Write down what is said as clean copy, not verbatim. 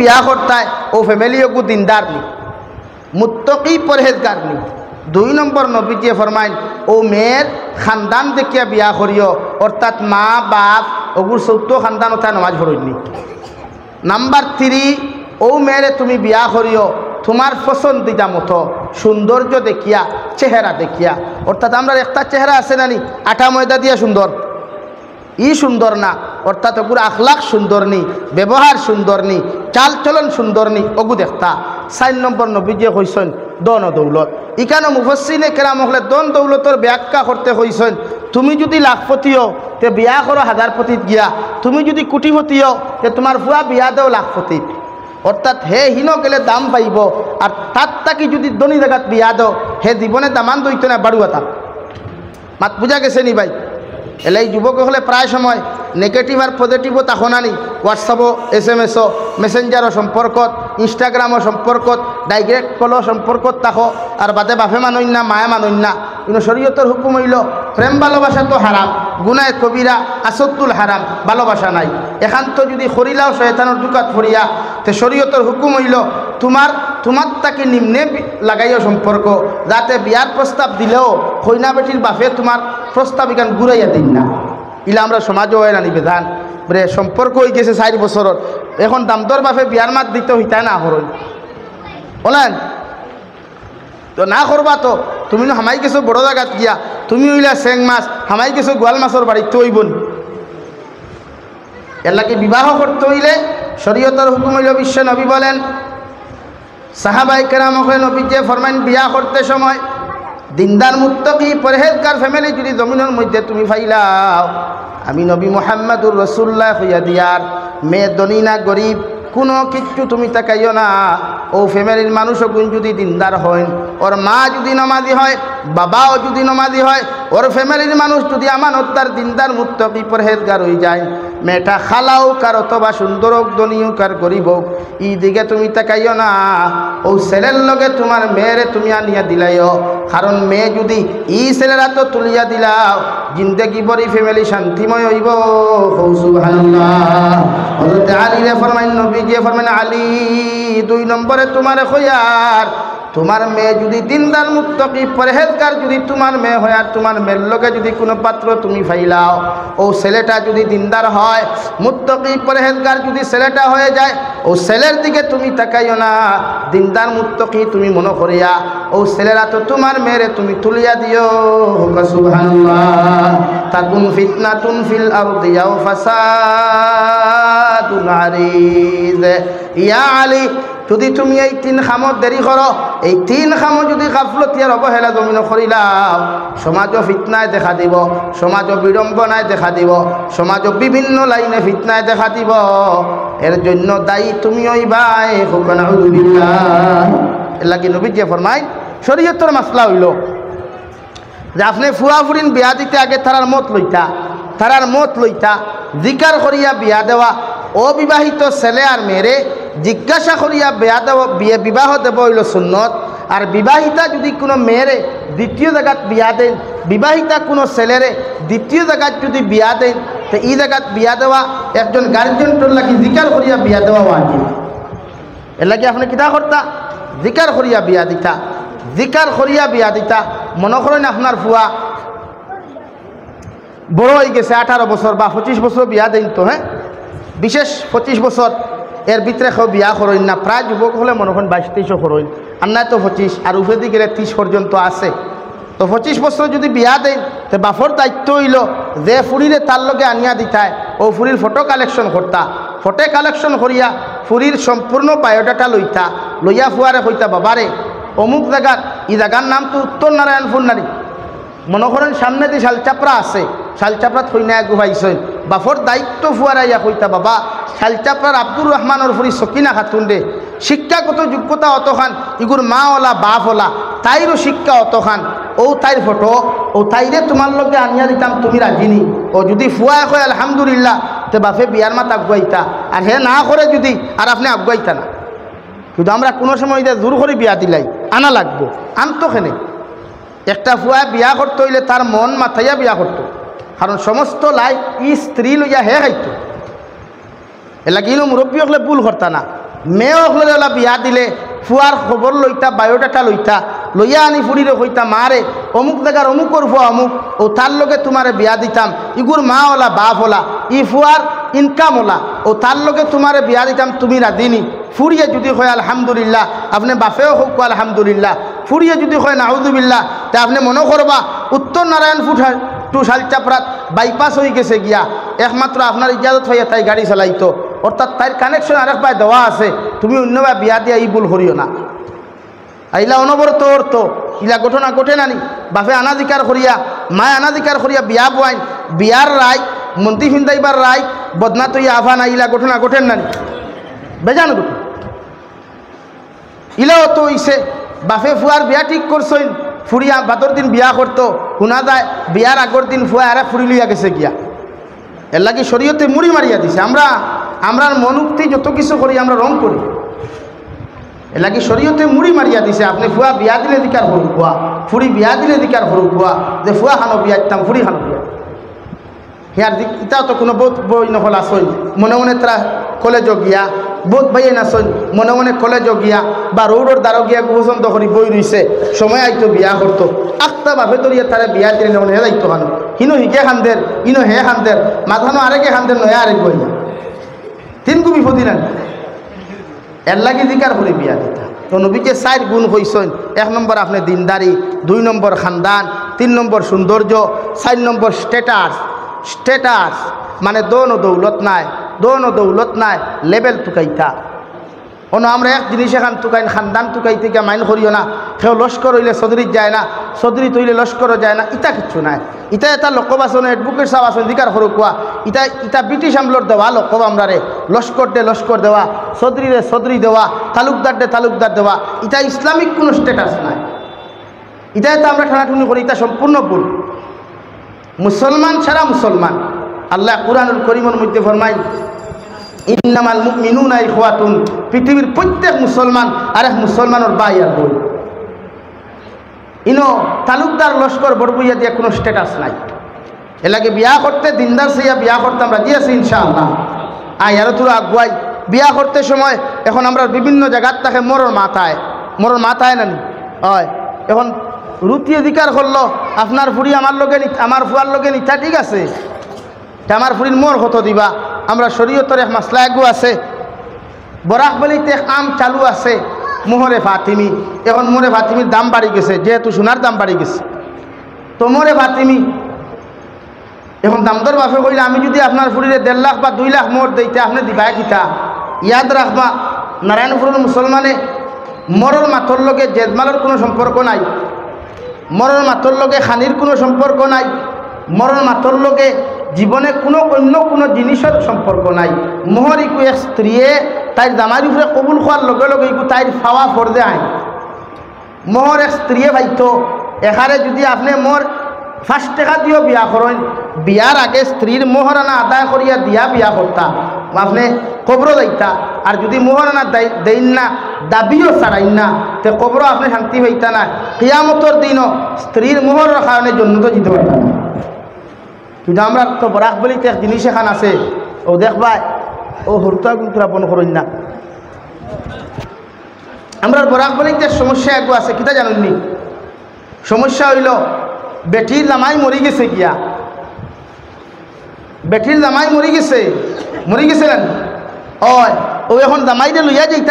বিয়া করতায় ও ফ্যামিলিও দিনদার নি, মুত্তকি পরহেজগার নি। 2 নম্বর নবীজিয়ে ফরমাইন ও মেয়ের খানদান দেখিয়া বিয়া করিও, অর্থাৎ মা বাপ ওগুর 14 খানদান ওথায় নামাজ পড়ইনি। নাম্বার 3 ও মেয়েরে তুমি বিয়া করিও তোমার পছন্দিদা মতো সৌন্দর্য দেখিয়া, চেহারা দেখিয়া। অর্থাৎ আমরা একটা চেহারা আছে নানি আটা ময়দা দিয়া সুন্দর, ই সুন্দর না, অর্থাৎ ওগুর আখলাক সুন্দর নি, ব্যবহার সুন্দর নি, চাল চলন সুন্দর নি, ওগু দেখতা। 4 নম্বর নবীজি কইছেন দন দৌলত। ইকানো মুফাসসিরে কেরাম হলে দন দৌলতর ব্যাখ্যা করতে কইছেন তুমি যদি লাখপতিও তে বিয়া করো হাজারপতিত গিয়া, তুমি যদি কোটিপতিও তে তোমার ফুয়া বিয়া দেও লাখপতিত। অর্থাৎ হে হিন গেলে দাম পাইব, আর তার তাকি যদি ধনী জায়গাত বিয়া দেও হে জীবনে দামান দইত না বাড়ুয়াতা। মাত বুঝা গেছে নি ভাই? এলাই যুবক হলে প্রায় সময় নেগেটিভ আর পজিটিভও তাকো না নি, হোয়াটসঅ্যাপও SMS-ও মেসেঞ্জারও সম্পর্কত, ইনস্টাগ্রামও সম্পর্কত, ডাইরেক্ট কলও সম্পর্কত তাকো, আর বাদে বাপে মানইন না মায়া মানইন না। কিন্তু শরীয়তের হুকুম হইল প্রেম ভালোবাসা তো হারাম, গুনায় কবিরা আসদ্দুল হারাম, ভালোবাসা নাই। এখান্ত যদি খরিলাও শয়তানের দুকাত ফরিয়া তে শরীয়তের হুকুম হইল তোমার তাকে নিম্নে লাগাইও সম্পর্ক, যাতে বিয়ার প্রস্তাব দিলেও কইনা বেটির বাপে তোমার প্রস্তাব ইকান ঘুরাইয়া দিন না। ইলা আমরা সমাজও হয় না নিবেধান বলে সম্পর্ক হয়ে গেছে 4 বছরের, এখন দামদর বাপে বিয়ার মাত দিতে হইতায় না হরই বলেন তো না করবা। তো তুমি হামাই গেছো বড় জায়গাত গিয়া, তুমি হইলা চেং মাছ, হামাই গেছো গোয়াল মাছের বাড়িতে হইব নি? এর লাগে বিবাহ করতে হইলে শরীয়তের হুকুম হইল বিশ্ব নবী বলেন সাহাবায়ে কেরাম নবীজি ফরমাইন বিয়া করতে সময় দিনদার মুত্তাকি পরহেজগার ফ্যামিলি যদি জমিনের মধ্যে তুমি ফাইলাও, আমি নবী মুহাম্মদুর রাসূলুল্লাহ হইয়া দিয়ার মেয়ে ধনী না গরিব কোনো কিচ্ছু তুমি তাকাইও না। ও ফ্যামিলির মানুষও গুণ যদি দিনদার হয়, ওর মা যদি নমাজি হয়, বাবাও যদি নমাজি হয়, ওর ফ্যামিলির মানুষ যদি আমানতদার দিনদার মুত্তাকি পরহেজগার হয়ে যায়, মেয়েটা খালাও কার অথবা সুন্দর হোক ধনী হোক আর গরিব হোক, এই দিকে তুমি তাকাইও না। ও ছেলের লগে তোমার মেয়েরে তুমি আনিয়া দিলাইও, কারণ মেয়ে যদি ই ছেলেরা তো তুলিয়া দিলাও জিন্দেগি বড়ি ফ্যামিলি শান্তিময় হইব। সুবহানাল্লাহ। হযরত আলী রে ফরমাইন নবীজি ফরমাইন আলী 2 নম্বরে তোমারে কইয়ার তোমার মেয়ে যদি দিনদার মুত্তাকি পরহেজগার যদি তোমার মেয়ে হয়, আর তোমার মেয়ের লগে যদি কোনো পাত্র তুমি ফাইলাও, ও ছেলেটা যদি দিনদার হয় মুত্তাকি পরহেজগার যদি ছেলেটা হয়ে যায়, ও ছেলের দিকে তুমি তাকাইও না, দিনদার মুত্তাকি তুমি মনে করিয়া ও ছেলেরা তো তোমার মেয়েরে তুমি তুলিয়া দিও। সুবহানাল্লাহ। তাকুন ফিতনাতুন ফিল আরদি আও ফাসাদুন আরিজ। ইয়া আলী যদি তুমি এই 3 খামত দেরি করো, এই 3 খামো যদি গাফলতিয়ার অবহেলা জমিন করিলাও, সমাজও ফিতনায় দেখা দিব, সমাজও বিড়ম্বনায় দেখা দিব, সমাজও বিভিন্ন লাইনে ফিতনায় দেখা দিব। এর জন্য দায়ী তুমি হইবাই। হুকুনাউযুবিল্লাহ। এর লাগি নবীজি ফরমায় শরীয়তের মাসলা হইল যে আপনি ফুয়া ফুরিন বিয়া দিতে আগে তারার মত লইতা জিকার করিয়া বিয়া দেওয়া, অবিবাহিত ছেলে আর মেয়েরে জিজ্ঞাসা করিয়া বিবাহ দেব হইল সুন্নত। আর বিবাহিতা যদি কোনো মেয়েরে দ্বিতীয় জায়গাত বিয়া দেন, বিবাহিতা কোনো ছেলেরে দ্বিতীয় জায়গাত যদি বিয়া দেন, তো এই জায়গাত বিয়া দেওয়া একজন গার্জেন্টর লাগি জিকার করিয়া বিয়া দেওয়া ওয়াজিব। এর লাগে আপনি কিতা করতা? জিকার করিয়া বিয়া দিতা, জিকার করিয়া বিয়া দিতা। মনে করেন আপনার ফুয়া বড় হয়ে গেছে 18 বছর বা 25 বছর বিয়া দেন, তো হ্যাঁ বিশেষ 25 বছর এর ভিতরে কেউ বিয়া করেন না, প্রায় যুবক হলে মনে করেন 22-23 করেন, আর নাই তো 25, আর উপরে দিকে 30 পর্যন্ত আছে। তো 25 বছর যদি বিয়া দেন, তো বাপর দায়িত্ব হইল যে ফুরিরে তার লগে আনিয়া দিতায় ও ফুরির ফটো কালেকশন করতা, ফটো কালেকশন করিয়া ফুরির সম্পূর্ণ বায়োডাটা লইয়া ফুয়ারে কইতা বাবারে অমুক জায়গার এই জায়গার নাম তো উত্তর নারায়ণপুর নারী, মনে করেন সামনে যে শালচাপড়া আছে, শালচাপড়াত হইনা গুহাইছেন, বাপর দায়িত্ব ফুয়ারাইয়া কইতা বাবা শালচাপড়ার আব্দুর রহমানের ফুরি সকিনা খাতুন রে শিক্ষাগত যোগ্যতা অতখান, ইগুর মা ওলা বাপ ওলা, তাইরও শিক্ষা অতখান, ও তাইর ফটো ও তাইরে তোমার লগে আনিয়া দিতাম, তুমি রাজিনি? ও যদি ফুয়া কয় আলহামদুলিল্লাহ, তে বাপে বিয়ার মাত আগুয়াইতা, আর হে না করে যদি আর আপনি আগুয়াইতা না। কিন্তু আমরা কোনো সময় জোর করে বিয়া দিলাই আনা লাগবো, আনতো খেনে। একটা ফুয়া বিয়া করতে হইলে তার মন মাথাইয়া বিয়া করতো, কারণ সমস্ত লাইফ ই স্ত্রী লইয়া হে খাইতো। এলাকা মুরব্বী হলে ভুল করতা না, মেয়ে হলে ওলা বিয়া দিলে ফুয়ার খবর লইতা বায়োডাটা লইতা লইয়া আনি ফুরিরে কইতা মারে অমুক জায়গার অমুকর ফুয়া অমুক ও তার লগে তোমারে বিয়া দিতাম ইগুর মা ওলা বাপ ওলা ই ফুয়ার ইনকাম ওলা ও তার লগে তোমারে বিয়া দিতাম তুমি রাধিনি ফুরিয়ে যদি হয় আলহামদুলিল্লাহ আপনি বাপেও হোক আলহামদুলিল্লাহ ফুরিয়ে যদি হয় নাউজুবিল্লাহ তা আপনি মনে করবা উত্তর নারায়ণপুর টু শালচাপড়াত বাইপাস হয়ে গেছে গিয়া একমাত্র আপনার ইজাজত হইয়া তাই গাড়ি চালাইতো অর্থাৎ তাইর কানেকশন আরেক ভাই দেওয়া আছে তুমি অন্যভাবে বিয়া দিয়া ই ভুল করিও না আইলা অনবরত অর্থ ইলা ঘটনা ঘটে নানি বাপে আনাধিকার করিয়া মায় আনাধিকার করিয়া বিয়া বয়াইন বিয়ার রায় মন্ত্রী ফিন্দাইবার রায় বদনা তৈয়া আফা না ইলা ঘটনা ঘটেন নানি বেজান ঘটনা ইলাও তো ইসে বাপে ফুয়ার বিয়া ঠিক করছইন ফুরিয়া বাদর দিন বিয়া করতো শুনা যায় বিয়ার আগর দিন ফুয়া আরে ফুরি লইয়া গেছে গিয়া এর লাগি শরীয়তে মুড়ি মারিয়া দিছে আমরা মনুক্তি যত কিছু করি আমরা রং করি এর লাগি শরীয়তে মুড়ি মারিয়া দিছে আপনি ফুয়া বিয়া দিলে দিকার হরু ফুয়া ফুরি বিয়া দিলে দিকার হরু ফুয়া যে ফুয়া হানো বিয়া দিতাম ফুরি হানো বিয়া হিয়ার দিক ইটাও তো কোনো বোধ বই নহল আসই মনে মনে তারা কলেজও গিয়া বোধ ভাইয়ে নাচই মনে মনে কলেজও গিয়া বা রৌডর দ্বারও গিয়া পছন্দ করি বই রইছে সময় আইতো বিয়া করতো আখতা বাপে ধরিয়া তারা বিয়া দিলে হে যাইতো খানো হিনো হিকে খান্দের ইনো হে খান্দের মাথানো আরেকে খান্দের নয় আরেক বই তিন গুবি ফদি না এর লাগি দিকার করে বিয়া দিতা তো নবীকে 4 গুণ হইছেন 1 নম্বর আপনি দিনদারি 2 নম্বর খানদান 3 নম্বর সৌন্দর্য 4 নম্বর স্টেটাস মানে দোনো দৌলত নাই লেভেল টুকাইতা অন্য আমরা এক জিনিস এখান টুকাইন খানদান টুকাইতে গিয়ে মাইন করিও না সেও লস্কর হইলে চৌধুরীত যায় না চৌধুরীত হইলে লস্করও যায় না ইটা কিচ্ছু নাই ইটা এটা লক্ষ্য বাসন এডভোকেট সাহেব আসন দিকার সরু কোয়া ইটা ব্রিটিশ আমলর দেওয়া লক্ষ্য আমরারে লস্কর দেওয়া চৌধুরী দেওয়া তালুকদার দেওয়া ইটা ইসলামিক কোনো স্ট্যাটাস নাই ইটা এটা আমরা ঠানাঠুনি করি ইটা সম্পূর্ণ ভুল মুসলমান ছাড়া মুসলমান আল্লাহ কুরআনুল করিমের মধ্যে ফরমায় ইন্নামাল মুমিনুনা ইখওয়াতুন পৃথিবীর প্রত্যেক মুসলমান আরেক মুসলমানের ভাই আর বোন ইনো তালুকদার লস্কর বড়বইয়া দিয়ে কোনো স্ট্যাটাস নাই এর লাগে বিয়া করতে দিনদার সেইয়া বিয়া করতে আমরা দিয়েছি ইনশাআল্লাহ আরও তোরা আগুয়াই বিয়া করতে সময় এখন আমরা বিভিন্ন জায়গার থাকে মরর মাথায় না হয় এখন রুটি অধিকার করলো আপনার ফুরি আমার ফুয়ার লগে নিতা ঠিক আছে আমার ফুরির মোর কত দিবা আমরা শরীয়তের এক মাসলা এগু আছে বরাক বলিতে কাম চালু আছে মোহরে ফাতিমি এখন মোহরে ফাতিমির দাম বাড়ি গেছে যেহেতু সোনার দাম বাড়ি গেছে তো মোহরে ফাতিমি এখন দামদর বাপে কইলে আমি যদি আপনার ফুরিরে 1.5 লাখ বা 2 লাখ মোর দিতে আপনি দিবা কিতা ইয়াদ রাখবা নারায়ণপুরের মুসলমানে মরর মাথর লগে জেদমালের কোনো সম্পর্ক নাই মরর মাথর লগে খানির কোনো সম্পর্ক নাই মরর মাথর লগে জীবনে অন্য কোনো জিনিসের সম্পর্ক নাই মোহর ইকু এক স্ত্রীয়ে তাইর দামার উপরে কবুল হওয়ার লগে লগে ইকু তাইর ফাওয়া ফরদে আইন মোহর এক স্ত্রীয়ে ভাইতো এখানে যদি আপনি মোর 5 টাকা দিও বিয়া করেন বিয়ার আগে স্ত্রীর মোহরানা আদায় করিয়া দিয়া বিয়া করতা আপনি কবর যাইতা আর যদি মোহরানা দেন না দাবিও ছাড়াইন না তো কবর আপনি শান্তি হইতা না কিয়ামতর দিনও স্ত্রীর মোহরের কারণে জন্নত যেতে পারতা না কিন্তু আমরা তো বরাক বলিতে এক জিনিস এখান আছে ও দেখবা ও হরতা কিন্তু আপন করেন না আমরা বরাক বলিতে সমস্যা একটু আছে কিতা জানেননি সমস্যা হইল বেটির জামাই মরি গেছে গিয়া বেটির জামাই মরি গেছে না ও এখন জামাইটা লইয়া যাইতা